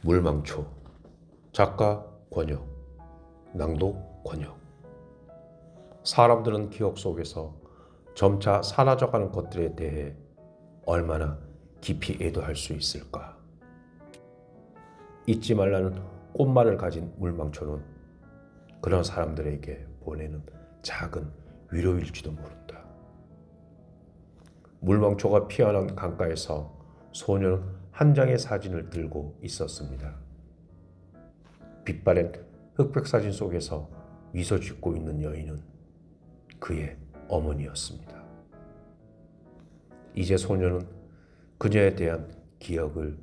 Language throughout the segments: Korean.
물망초. 작가 권혁, 낭독 권혁. 사람들은 기억 속에서 점차 사라져가는 것들에 대해 얼마나 깊이 애도할 수 있을까? 잊지 말라는 꽃말을 가진 물망초는 그런 사람들에게 보내는 작은 위로일지도 모른다. 물망초가 피어난 강가에서 소녀는 한 장의 사진을 들고 있었습니다. 빛바랜 흑백 사진 속에서 미소 짓고 있는 여인은 그의 어머니였습니다. 이제 소녀는 그녀에 대한 기억을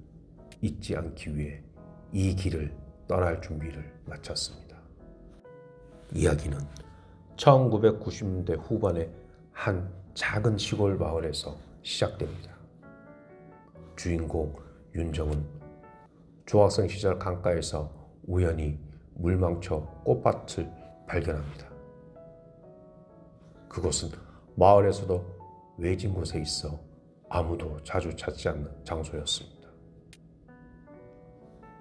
잊지 않기 위해 이 길을 떠날 준비를 마쳤습니다. 이야기는 1990년대 후반의 한 작은 시골 마을에서 시작됩니다. 주인공 윤정은 중학생 시절 강가에서 우연히 물망초 꽃밭을 발견합니다. 그곳은 마을에서도 외진 곳에 있어 아무도 자주 찾지 않는 장소였습니다.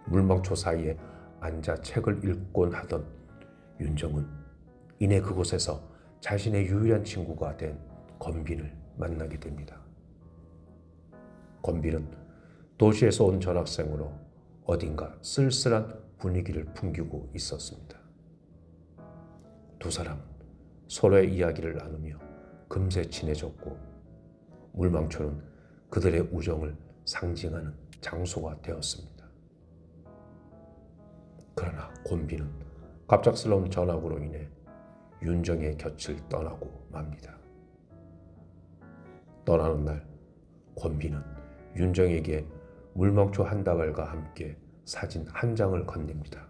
물망초 사이에 앉아 책을 읽곤 하던 윤정은 이내 그곳에서 자신의 유일한 친구가 된 건빈을 만나게 됩니다. 건빈은 도시에서 온 전학생으로 어딘가 쓸쓸한 분위기를 풍기고 있었습니다. 두 사람은 서로의 이야기를 나누며 금세 친해졌고 물망초는 그들의 우정을 상징하는 장소가 되었습니다. 그러나 건빈은 갑작스러운 전학으로 인해 윤정의 곁을 떠나고 맙니다. 떠나는 날 건빈은 윤정에게 물망초 한 다발과 함께 사진 한 장을 건넵니다.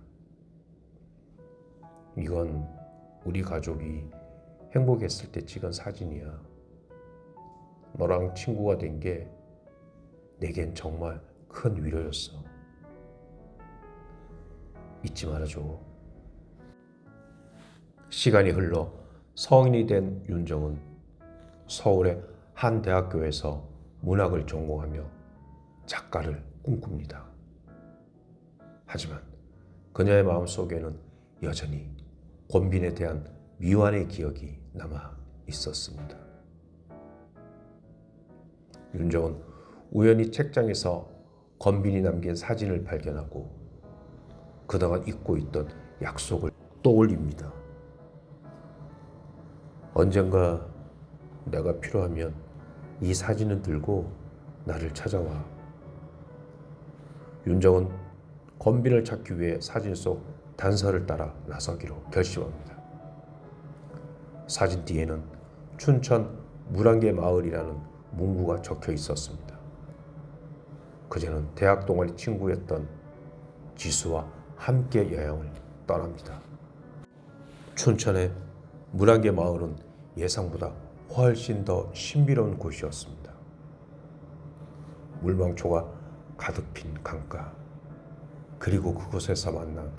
이건 우리 가족이 행복했을 때 찍은 사진이야. 너랑 친구가 된 게 내겐 정말 큰 위로였어. 잊지 말아줘. 시간이 흘러 성인이 된 윤정은 서울의 한 대학교에서 문학을 전공하며 작가를 꿈꿉니다. 하지만 그녀의 마음속에는 여전히 권빈에 대한 미완의 기억이 남아 있었습니다. 윤정은 우연히 책장에서 권빈이 남긴 사진을 발견하고 그동안 잊고 있던 약속을 떠올립니다. 언젠가 내가 필요하면 이 사진을 들고 나를 찾아와. 윤정은 권빈을 찾기 위해 사진 속 단서를 따라 나서기로 결심합니다. 사진 뒤에는 춘천 물안개 마을이라는 문구가 적혀 있었습니다. 그녀는 대학 동아리 친구였던 지수와 함께 여행을 떠납니다. 춘천의 물안개 마을은 예상보다 훨씬 더 신비로운 곳이었습니다. 물망초가 가득 핀 강가, 그리고 그곳에서 만난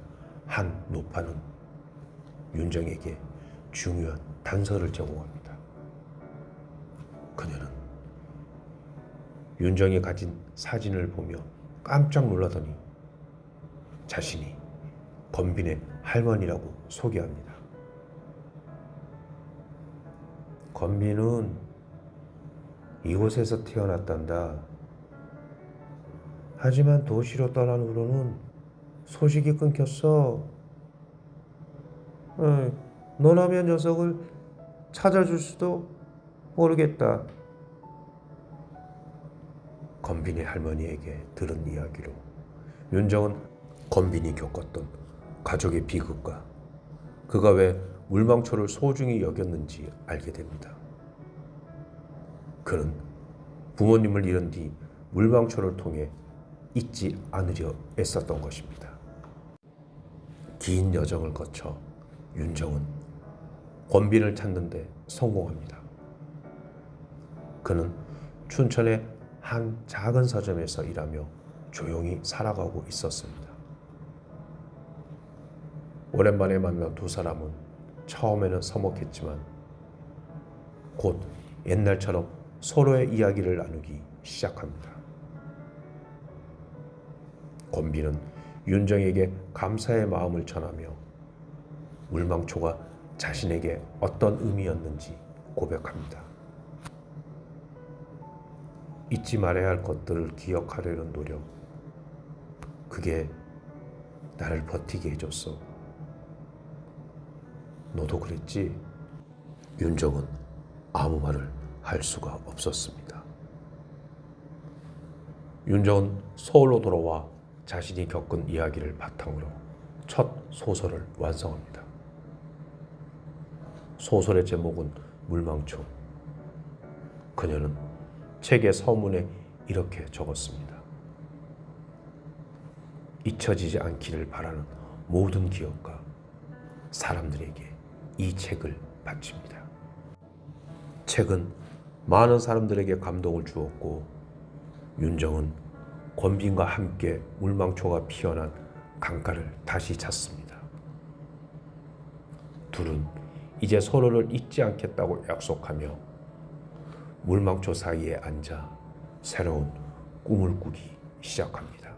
한 노파는 윤정에게 중요한 단서를 제공합니다. 그녀는 윤정이 가진 사진을 보며 깜짝 놀라더니 자신이 건빈의 할머니라고 소개합니다. 건빈은 이곳에서 태어났단다. 하지만 도시로 떠난 후로는 소식이 끊겼어. 너라면 녀석을 찾아줄 수도 모르겠다. 건빈의 할머니에게 들은 이야기로 윤정은 건빈이 겪었던 가족의 비극과 그가 왜 물망초를 소중히 여겼는지 알게 됩니다. 그는 부모님을 잃은 뒤 물망초를 통해 잊지 않으려 애썼던 것입니다. 긴 여정을 거쳐 윤정은 권빈을 찾는 데 성공합니다. 그는 춘천의 한 작은 서점에서 일하며 조용히 살아가고 있었습니다. 오랜만에 만난 두 사람은 처음에는 서먹했지만 곧 옛날처럼 서로의 이야기를 나누기 시작합니다. 권빈은 윤정에게 감사의 마음을 전하며 물망초가 자신에게 어떤 의미였는지 고백합니다. 잊지 말아야 할 것들을 기억하려는 노력, 그게 나를 버티게 해줬어. 너도 그랬지? 윤정은 아무 말을 할 수가 없었습니다. 윤정은 서울로 돌아와 자신이 겪은 이야기를 바탕으로 첫 소설을 완성합니다. 소설의 제목은 물망초. 그녀는 책의 서문에 이렇게 적었습니다. 잊혀지지 않기를 바라는 모든 기억과 사람들에게 이 책을 바칩니다. 책은 많은 사람들에게 감동을 주었고 윤정은 권빈과 함께 물망초가 피어난 강가를 다시 찾습니다. 둘은 이제 서로를 잊지 않겠다고 약속하며 물망초 사이에 앉아 새로운 꿈을 꾸기 시작합니다.